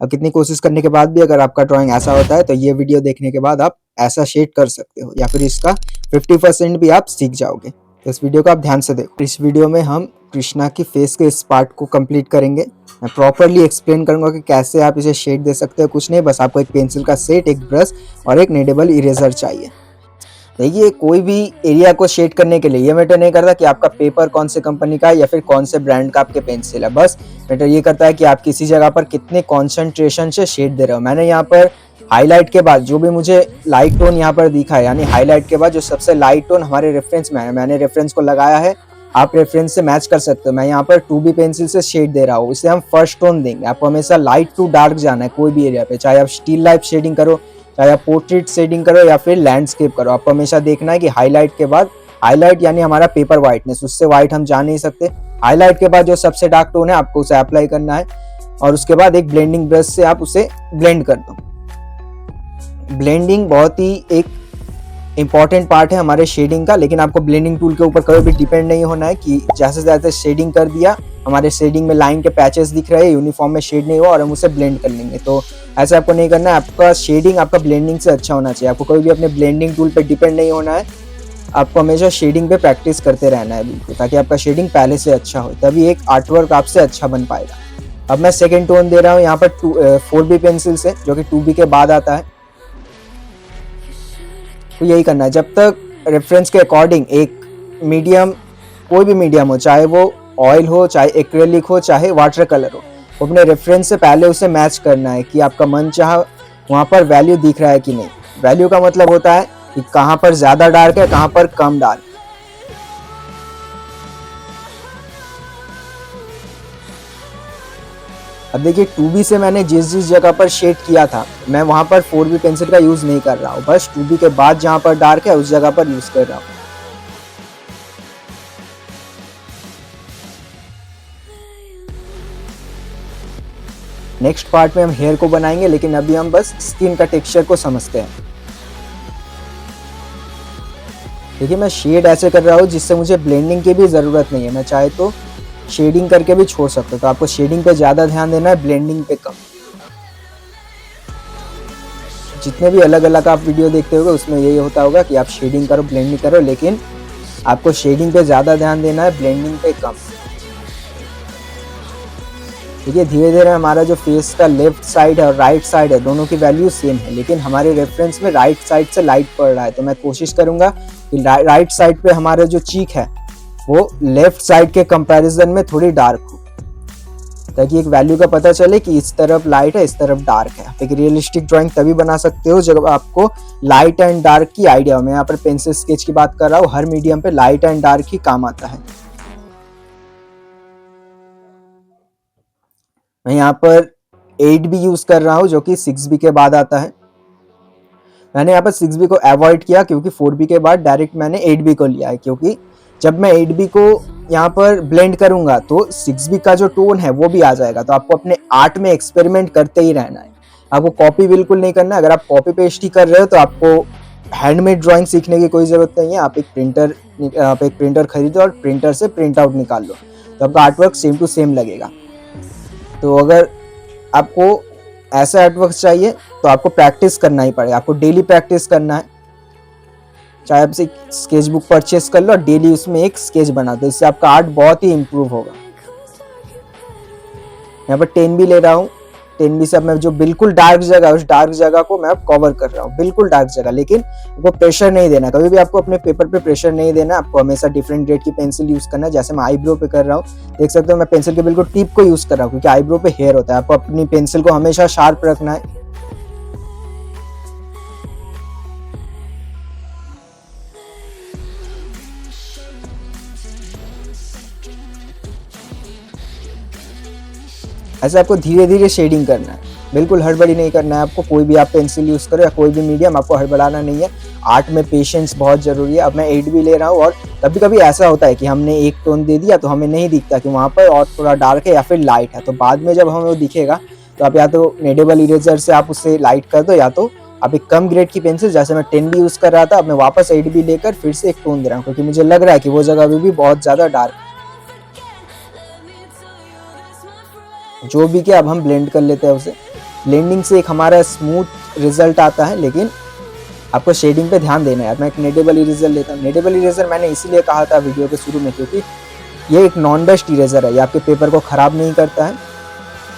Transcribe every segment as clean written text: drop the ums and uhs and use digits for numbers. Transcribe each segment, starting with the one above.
और कितनी कोशिश करने के बाद भी अगर आपका ड्राइंग ऐसा होता है तो ये वीडियो देखने के बाद आप ऐसा शेड कर सकते हो, या फिर इसका 50% भी आप सीख जाओगे। तो इस वीडियो को आप ध्यान से देखो। इस वीडियो में हम कृष्णा की फेस के इस पार्ट को कंप्लीट करेंगे। मैं प्रॉपरली एक्सप्लेन करूंगा कि कैसे आप इसे शेड दे सकते हो। कुछ नहीं, बस आपको एक पेंसिल का सेट, एक ब्रश और एक नीडेबल इरेजर चाहिए। देखिए, कोई भी एरिया को शेड करने के लिए ये मैटर नहीं करता कि आपका पेपर कौन से कंपनी का है या फिर कौन से ब्रांड का आपके पेंसिल है। बस मैटर ये करता है कि आप किसी जगह पर कितने कॉन्सेंट्रेशन से शेड दे रहे हो। मैंने यहाँ पर हाईलाइट के बाद जो भी मुझे लाइट टोन यहाँ पर दिखा है, यानी हाईलाइट के बाद जो सबसे लाइट टोन हमारे रेफरेंस में है, मैंने रेफरेंस को लगाया है। आप रेफरेंस से मैच कर सकते हो। मैं यहाँ पर 2B पेंसिल से शेड दे रहा हूँ, इसे हम फर्स्ट टोन देंगे। आपको हमेशा लाइट टू डार्क जाना है कोई भी एरिया पे, चाहे आप स्टिल लाइफ शेडिंग करो, चाहे आप पोर्ट्रेट शेडिंग करो या फिर लैंडस्केप करो। आपको हमेशा देखना है कि हाईलाइट के बाद, हाईलाइट यानी हमारा पेपर व्हाइटनेस, उससे व्हाइट हम जा नहीं सकते। हाईलाइट के बाद जो सबसे डार्क टोन है आपको उसे अप्लाई करना है, और उसके बाद एक ब्लेंडिंग ब्रश से आप उसे ब्लेंड कर दो। ब्लेंडिंग बहुत ही एक इंपॉर्टेंट पार्ट है हमारे शेडिंग का, लेकिन आपको ब्लेंडिंग टूल के ऊपर कभी भी डिपेंड नहीं होना है कि जैसे जैसे शेडिंग कर दिया, हमारे शेडिंग में लाइन के पैचेस दिख रहे हैं, यूनिफॉर्म में शेड नहीं हुआ और हम उसे ब्लेंड कर लेंगे। तो ऐसा आपको नहीं करना है। आपका शेडिंग आपका ब्लेंडिंग से अच्छा होना चाहिए। आपको कभी भी अपने ब्लेंडिंग टूल पे डिपेंड नहीं होना है। आपको हमेशा शेडिंग पे प्रैक्टिस करते रहना है बिल्कुल, ताकि आपका शेडिंग पहले से अच्छा हो, तभी एक आर्टवर्क आपसे अच्छा बन पाएगा। अब मैं सेकेंड टोन दे रहा हूँ यहाँ पर 4B पेंसिल से, जो कि 2B के बाद आता है। तो यही करना है, जब तक रेफरेंस के अकॉर्डिंग एक मीडियम, कोई भी मीडियम हो, चाहे वो ऑयल हो, चाहे एक्रेलिक हो, चाहे वाटर कलर हो, अपने रेफरेंस से पहले उसे मैच करना है कि आपका मन चाह वहाँ पर वैल्यू दिख रहा है कि नहीं। वैल्यू का मतलब होता है कि कहाँ पर ज़्यादा डार्क है, कहाँ पर कम डार्क। अब देखिए, 2B से मैंने जिस जिस जगह पर शेड किया था, मैं वहाँ पर 4B पेंसिल का यूज़ नहीं कर रहा हूँ। बस 2B के बाद जहाँ पर डार्क है उस जगह पर यूज़ कर रहा हूँ। नेक्स्ट पार्ट में हम हेयर को बनाएंगे, लेकिन अभी हम बस स्किन का टेक्सचर को समझते हैं। देखिए, मैं शेड ऐसे कर रहा हूँ जिससे मुझे ब्लेंडिंग की भी ज़रूरत नहीं है। मैं चाहे तो शेडिंग करके भी छोड़ सकते हो। तो आपको शेडिंग पे ज़्यादा ध्यान देना है, ब्लेंडिंग पे कम। जितने भी अलग अलग आप वीडियो देखते होगे उसमें यही होता होगा कि आप शेडिंग करो, ब्लेंडिंग करो, लेकिन आपको शेडिंग पे ज़्यादा ध्यान देना है, ब्लेंडिंग पे कम। देखिए, धीरे धीरे हमारा जो फेस का लेफ्ट साइड है और राइट साइड है, दोनों की वैल्यू सेम है, लेकिन हमारे रेफरेंस में राइट साइड से लाइट पड़ रहा है। तो मैं कोशिश करूंगा कि राइट साइड पे हमारा जो चीक है वो लेफ्ट साइड के कंपैरिजन में थोड़ी डार्क हो, ताकि एक वैल्यू का पता चले कि इस तरफ लाइट है, इस तरफ डार्क है। एक रियलिस्टिक ड्राइंग तभी बना सकते हो जब आपको लाइट एंड डार्क की आइडिया हो। मैं यहाँ पर पेंसिल स्केच की बात कर रहा हूँ, हर मीडियम पे लाइट एंड डार्क ही काम आता है। मैं यहाँ पर 8B यूज कर रहा हूँ, जो कि 6B के बाद आता है। मैंने यहाँ पर 6B को अवॉइड किया क्योंकि 4B के बाद डायरेक्ट मैंने 8B को लिया है, क्योंकि जब मैं 8B को यहाँ पर ब्लेंड करूंगा तो 6B का जो टोन है वो भी आ जाएगा। तो आपको अपने आर्ट में एक्सपेरिमेंट करते ही रहना है। आपको कॉपी बिल्कुल नहीं करना है। अगर आप कॉपी पेस्ट ही कर रहे हो तो आपको हैंडमेड ड्राइंग सीखने की कोई ज़रूरत नहीं है। आप एक प्रिंटर खरीदो और प्रिंटर से प्रिंट आउट निकाल लो, तो आपका आर्टवर्क सेम टू सेम लगेगा। तो अगर आपको ऐसा आर्टवर्क चाहिए तो आपको प्रैक्टिस करना ही पड़ेगा। आपको डेली प्रैक्टिस करना है। चाहे आप स्केच बुक परचेस कर लो और डेली उसमें एक स्केच बना दो, इससे आपका आर्ट बहुत ही इम्प्रूव होगा। यहाँ पर 10B ले रहा हूँ। 10B से अब मैं जो बिल्कुल डार्क जगह, उस डार्क जगह को मैं अब कवर कर रहा हूँ, बिल्कुल डार्क जगह। लेकिन आपको प्रेशर नहीं देना, कभी भी आपको अपने पेपर पे प्रेशर नहीं देना। आपको हमेशा डिफरेंट ग्रेड की पेंसिल यूज करना है। जैसे मैं आईब्रो पे कर रहा हूँ, देख सकते हो मैं पेंसिल के बिल्कुल टिप को यूज कर रहा हूँ, क्योंकि आईब्रो पे हेयर होता है। आपको अपनी पेंसिल को हमेशा शार्प रखना है। ऐसे आपको धीरे धीरे शेडिंग करना है, बिल्कुल हड़बड़ी नहीं करना है आपको। कोई भी आप पेंसिल यूज़ करो या कोई भी मीडियम, आपको हड़बड़ाना नहीं है। आर्ट में पेशेंस बहुत ज़रूरी है। अब मैं 8B ले रहा हूँ, और कभी कभी ऐसा होता है कि हमने एक टोन दे दिया तो हमें नहीं दिखता कि वहाँ पर और थोड़ा डार्क है या फिर लाइट है। तो बाद में जब हमें वो दिखेगा तो आप या तो नेडेबल इरेजर से आप उससे लाइट कर दो, या तो आप एक कम ग्रेड की पेंसिल, जैसे मैं 10B यूज़ कर रहा था, अब मैं वापस 8B लेकर फिर से एक टोन दे रहा हूँ, क्योंकि मुझे लग रहा है कि वो जगह अभी भी बहुत ज़्यादा डार्क है। जो भी किया, अब हम ब्लेंड कर लेते हैं उसे। ब्लेंडिंग से एक हमारा स्मूथ रिजल्ट आता है, लेकिन आपको शेडिंग पे ध्यान देना है। मैं एक नेडेबल इरेजर लेता हूँ। नेडेबल इरेजर मैंने इसीलिए कहा था वीडियो के शुरू में, क्योंकि ये एक नॉन डस्ट इरेजर है, ये आपके पेपर को ख़राब नहीं करता है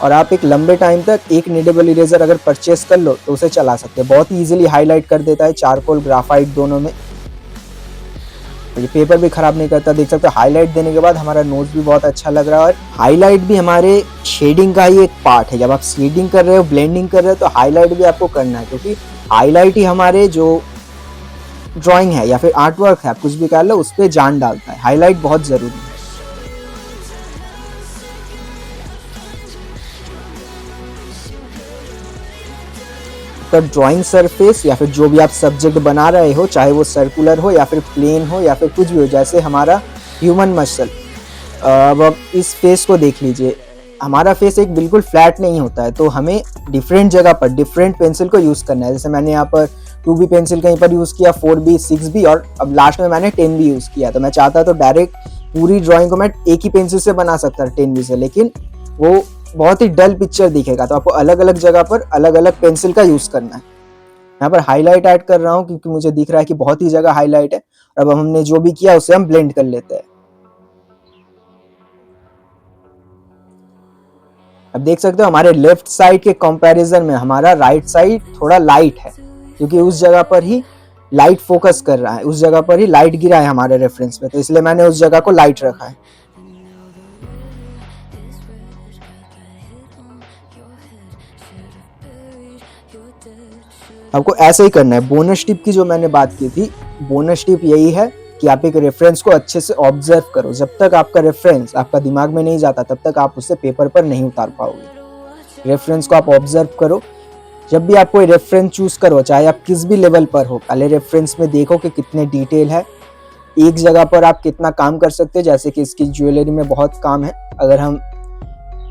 और आप एक लंबे टाइम तक एक नेडेबल इरेजर अगर परचेस कर लो तो उसे चला सकते हैं। बहुत ही ईजिली हाईलाइट कर देता है चारकोल ग्राफाइट दोनों में, ये पेपर भी ख़राब नहीं करता। देख सकते हो हाईलाइट देने के बाद हमारा नोज भी बहुत अच्छा लग रहा है और हाईलाइट भी हमारे शेडिंग का ही एक पार्ट है। जब आप शेडिंग कर रहे हो, ब्लेंडिंग कर रहे हो, तो हाईलाइट भी आपको करना है, क्योंकि हाईलाइट ही हमारे जो ड्राइंग है या फिर आर्ट वर्क है, आप कुछ भी कह लो, उस पर जान डालता है। हाईलाइट बहुत ज़रूरी है। तो ड्राइंग सरफेस या फिर जो भी आप सब्जेक्ट बना रहे हो, चाहे वो सर्कुलर हो या फिर प्लेन हो या फिर कुछ भी हो, जैसे हमारा ह्यूमन मसल, अब आप इस फेस को देख लीजिए, हमारा फेस एक बिल्कुल फ्लैट नहीं होता है, तो हमें डिफरेंट जगह पर डिफरेंट पेंसिल को यूज़ करना है। जैसे मैंने यहाँ पर 2B पेंसिल कहीं पर यूज़ किया, 4B, 6B और अब लास्ट में मैंने 10B यूज़ किया। तो मैं चाहता तो डायरेक्ट पूरी ड्राइंग को मैं एक ही पेंसिल से बना सकता 10B से, लेकिन वो बहुत ही डल पिक्चर दिखेगा, तो आपको अलग अलग जगह पर अलग अलग पेंसिल का यूज़ करना है। यहाँ पर हाईलाइट ऐड कर रहा हूँ क्योंकि मुझे दिख रहा है कि बहुत ही जगह हाईलाइट है। अब हमने जो भी किया उसे हम ब्लेंड कर लेते हैं। अब देख सकते हो हमारे लेफ्ट साइड के कंपैरिजन में हमारा राइट साइड थोड़ा लाइट है, क्योंकि उस जगह पर ही लाइट फोकस कर रहा है, उस जगह पर ही लाइट गिरा है हमारे रेफरेंस में, तो इसलिए मैंने उस जगह को लाइट रखा है। आपको ऐसे ही करना है। बोनस टिप की जो मैंने बात की थी, बोनस टिप यही है कि आप एक रेफरेंस को अच्छे से ऑब्जर्व करो। जब तक आपका रेफरेंस आपका दिमाग में नहीं जाता, तब तक आप उसे पेपर पर नहीं उतार पाओगे। रेफरेंस को आप ऑब्जर्व करो। जब भी आप कोई रेफरेंस चूज करो, चाहे आप किस भी लेवल पर हो, पहले रेफरेंस में देखो कि कितने डिटेल है, एक जगह पर आप कितना काम कर सकते हो। जैसे कि इसकी ज्वेलरी में बहुत काम है, अगर हम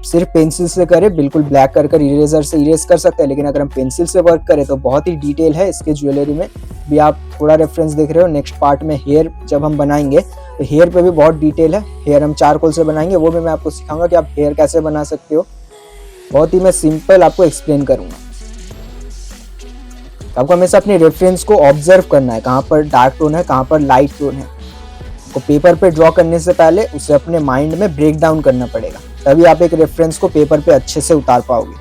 सिर्फ पेंसिल से करें, बिल्कुल ब्लैक कर इरेजर से इरेज कर सकते हैं, लेकिन अगर हम पेंसिल से वर्क करें तो बहुत ही डिटेल है इसके ज्वेलरी में भी। आप थोड़ा रेफरेंस देख रहे हो। नेक्स्ट पार्ट में हेयर जब हम बनाएंगे तो हेयर पे भी बहुत डिटेल है। हेयर हम चारकोल से बनाएंगे, वो भी मैं आपको सिखाऊंगा कि आप हेयर कैसे बना सकते हो। बहुत ही मैं सिंपल आपको एक्सप्लेन करूंगा। आपको हमेशा अपने रेफरेंस को ऑब्जर्व करना है, कहाँ पर डार्क टोन है, कहाँ पर लाइट टोन है। को पेपर पे ड्रॉ करने से पहले उसे अपने माइंड में ब्रेक डाउन करना पड़ेगा, तभी आप एक रेफरेंस को पेपर पे अच्छे से उतार पाओगे।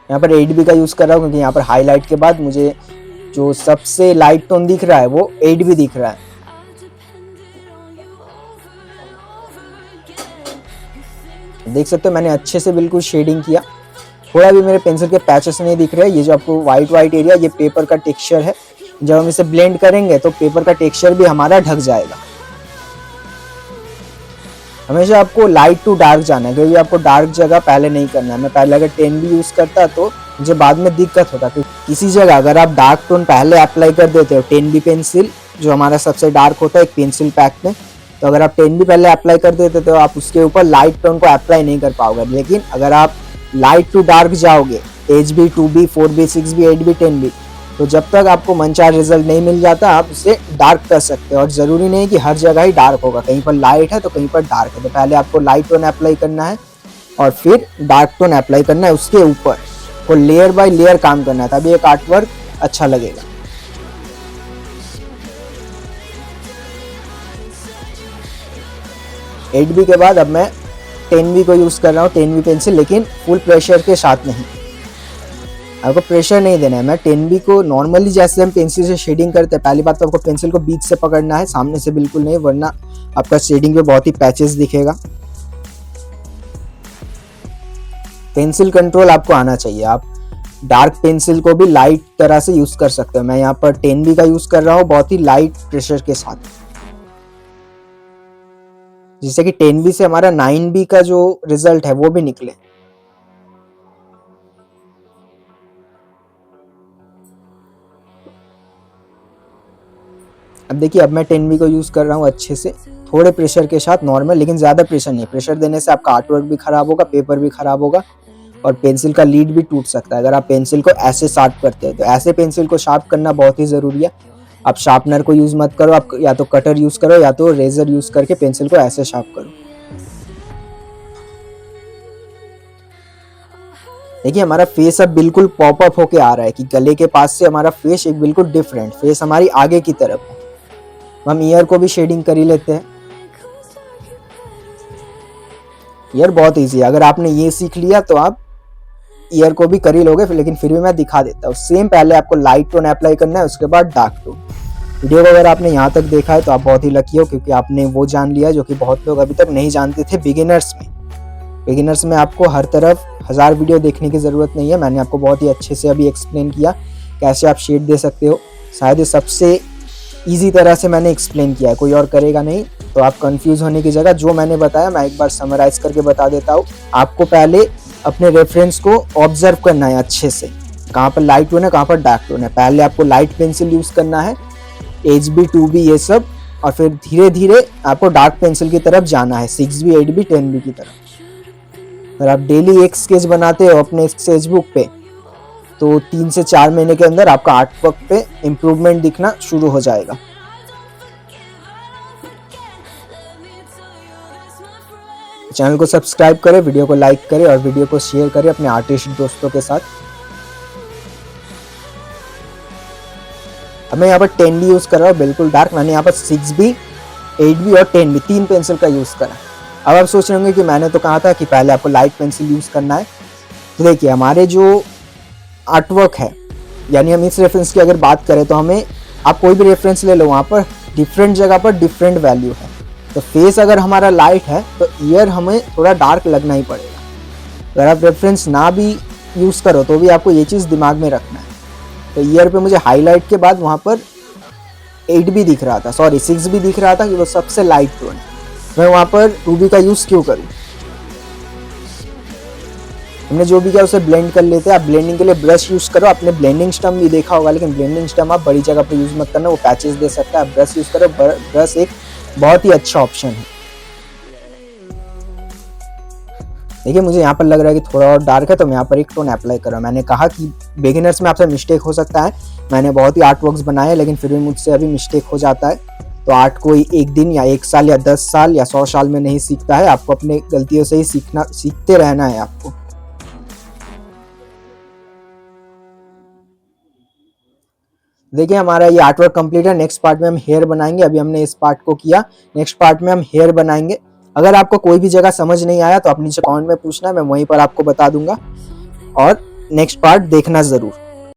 यहाँ पर 8B का यूज कर रहा हूँ क्योंकि यहाँ पर हाईलाइट के बाद मुझे जो सबसे लाइट टोन दिख रहा है वो 8B दिख रहा है। देख सकते हो मैंने अच्छे से बिल्कुल शेडिंग किया। थोड़ा भी मेरे पेंसिल के पैचेस नहीं दिख रहे। ये जो आपको वाइट एरिया, ये पेपर का टेक्सचर है। जब हम इसे ब्लेंड करेंगे तो पेपर का टेक्सचर भी हमारा ढक जाएगा। हमेशा आपको लाइट टू डार्क जाना है, क्योंकि आपको डार्क जगह पहले नहीं करना है। मैं पहले अगर 10B यूज करता तो मुझे बाद में दिक्कत होता, क्योंकि किसी जगह अगर आप डार्क टोन पहले अप्लाई कर देते हो, 10B पेंसिल जो हमारा सबसे डार्क होता है एक पेंसिल पैक में, तो अगर आप 10B पहले अप्लाई कर देते तो आप उसके ऊपर लाइट टोन को अप्लाई नहीं कर पाओगे। लेकिन अगर आप लाइट टू डार्क जाओगे, HB, 2B, 4B, 6B, 8B, 10B, तो जब तक आपको मनचाहा रिजल्ट नहीं मिल जाता आप उसे डार्क कर सकते हो। और ज़रूरी नहीं कि हर जगह ही डार्क होगा, कहीं पर लाइट है तो कहीं पर डार्क है। तो पहले आपको लाइट टोन अप्लाई करना है और फिर डार्क टोन अप्लाई करना है। उसके ऊपर को लेयर बाय लेयर काम करना है, तभी एक आर्ट वर्क अच्छा लगेगा। एट बी के बाद अब मैं 10B को यूज़ कर रहा हूँ, 10B पेंसिल, लेकिन फुल प्रेशर के साथ नहीं। आपको प्रेशर नहीं देना है। मैं 10B को नॉर्मली जैसे हम पेंसिल से शेडिंग करते हैं, पहली बात तो आपको पेंसिल को बीच से पकड़ना है, सामने से बिल्कुल नहीं, वरना आपका शेडिंग पे बहुत ही पैचेस दिखेगा। पेंसिल कंट्रोल आपको आना चाहिए। आप डार्क पेंसिल को भी लाइट तरह से यूज कर सकते हो। मैं यहाँ पर 10B का यूज कर रहा हूँ बहुत ही लाइट प्रेशर के साथ, जिससे कि 10B से हमारा 9B का जो रिजल्ट है वो भी निकले। अब देखिए, अब मैं 10B को यूज कर रहा हूँ अच्छे से, थोड़े प्रेशर के साथ, नॉर्मल, लेकिन ज्यादा प्रेशर नहीं। प्रेशर देने से आपका आर्टवर्क भी खराब होगा, पेपर भी खराब होगा और पेंसिल का लीड भी टूट सकता है अगर आप पेंसिल को ऐसे शार्प करते हैं। तो ऐसे पेंसिल को शार्प करना बहुत ही जरूरी है। आप शार्पनर को यूज मत करो, आप या तो कटर यूज करो या तो रेजर यूज करके पेंसिल को ऐसे शार्प करो। देखिए हमारा फेस अब बिल्कुल पॉपअप होके आ रहा है कि गले के पास से हमारा फेस एक बिल्कुल डिफरेंट फेस हमारी आगे की तरफ है। हम ईयर को भी शेडिंग कर ही लेते हैं। ईयर बहुत इजी है, अगर आपने ये सीख लिया तो आप ईयर को भी कर ही लोगे, लेकिन फिर भी मैं दिखा देता हूँ। सेम पहले आपको लाइट टोन अप्लाई करना है, उसके बाद डार्क टोन। वीडियो को अगर आपने यहाँ तक देखा है तो आप बहुत ही लकी हो, क्योंकि आपने वो जान लिया जो कि बहुत लोग अभी तक नहीं जानते थे बिगिनर्स में आपको हर तरफ 1000 वीडियो देखने की ज़रूरत नहीं है। मैंने आपको बहुत ही अच्छे से अभी एक्सप्लेन किया कैसे आप शेड दे सकते हो। शायद ये सबसे ईजी तरह से मैंने एक्सप्लेन किया है, कोई और करेगा नहीं। तो आप कंफ्यूज होने की जगह जो मैंने बताया मैं एक बार समराइज करके बता देता हूँ। आपको पहले अपने रेफरेंस को ऑब्जर्व करना है अच्छे से, कहाँ पर लाइट टोन है कहाँ पर डार्क टोन है। पहले आपको लाइट पेंसिल यूज़ करना है, HB 2B ये सब, और फिर धीरे धीरे आपको डार्क पेंसिल की तरफ जाना है, 6B 8B 10B की तरफ। अगर आप डेली एक स्केच बनाते हो अपने स्केच बुक पे तो 3 से 4 महीने के अंदर आपका आर्ट वर्क पे इम्प्रूवमेंट दिखना शुरू हो जाएगा। चैनल को सब्सक्राइब करें, वीडियो को लाइक करें और वीडियो को शेयर करें अपने आर्टिस्ट दोस्तों के साथ। अब मैं यहाँ पर 10B यूज़ कर रहा हूँ, बिल्कुल डार्क। मैंने यहाँ पर 6B 8B और 10B 3 पेंसिल का यूज़ करा। अब आप सोच रहे होंगे कि मैंने तो कहा था कि पहले आपको लाइट पेंसिल यूज़ करना है। तो देखिए हमारे जो आर्टवर्क है, यानी हम इस रेफरेंस की अगर बात करें तो हमें, आप कोई भी रेफरेंस ले लो, वहाँ पर डिफरेंट जगह पर डिफरेंट वैल्यू है। तो फेस अगर हमारा लाइट है तो ईयर हमें थोड़ा डार्क लगना ही पड़ेगा। अगर आप रेफरेंस ना भी यूज़ करो तो भी आपको ये चीज़ दिमाग में रखना है। तो ईयर पे मुझे हाईलाइट के बाद वहाँ पर 8B दिख रहा था, सॉरी 6B दिख रहा था कि वो सबसे लाइट टोन है। मैं वहाँ पर 2B का यूज़ क्यों करूँ? हमने जो भी किया उसे ब्लेंड कर लेते हैं। आप ब्लेंडिंग के लिए ब्रश यूज़ करो। आपने ब्लेंडिंग स्टम भी देखा होगा, लेकिन ब्लेंडिंग स्टम आप बड़ी जगह पर यूज़ मत करना, वो पैचेस दे सकता है। आप ब्रश यूज़ करो, ब्रश एक बहुत ही अच्छा ऑप्शन है। देखिए मुझे यहाँ पर लग रहा है कि थोड़ा और डार्क है, तो मैं यहाँ पर एक टोन अप्लाई कर रहा हूँ। मैंने कहा कि बिगिनर्स में आपसे मिस्टेक हो सकता है। मैंने बहुत ही आर्ट वर्क्स बनाए हैं, लेकिन फिर भी मुझसे अभी मिस्टेक हो जाता है। तो आर्ट कोई एक दिन या 1 साल या 10 साल या 100 साल में नहीं सीखता है। आपको अपने गलतियों से ही सीखते रहना है आपको। देखिए हमारा ये आर्ट वर्क कंप्लीट है। नेक्स्ट पार्ट में हम हेयर बनाएंगे। अभी हमने इस पार्ट को किया, नेक्स्ट पार्ट में हम हेयर बनाएंगे। अगर आपको कोई भी जगह समझ नहीं आया तो आप नीचे कमेंट में पूछना, मैं वहीं पर आपको बता दूंगा। और नेक्स्ट पार्ट देखना ज़रूर।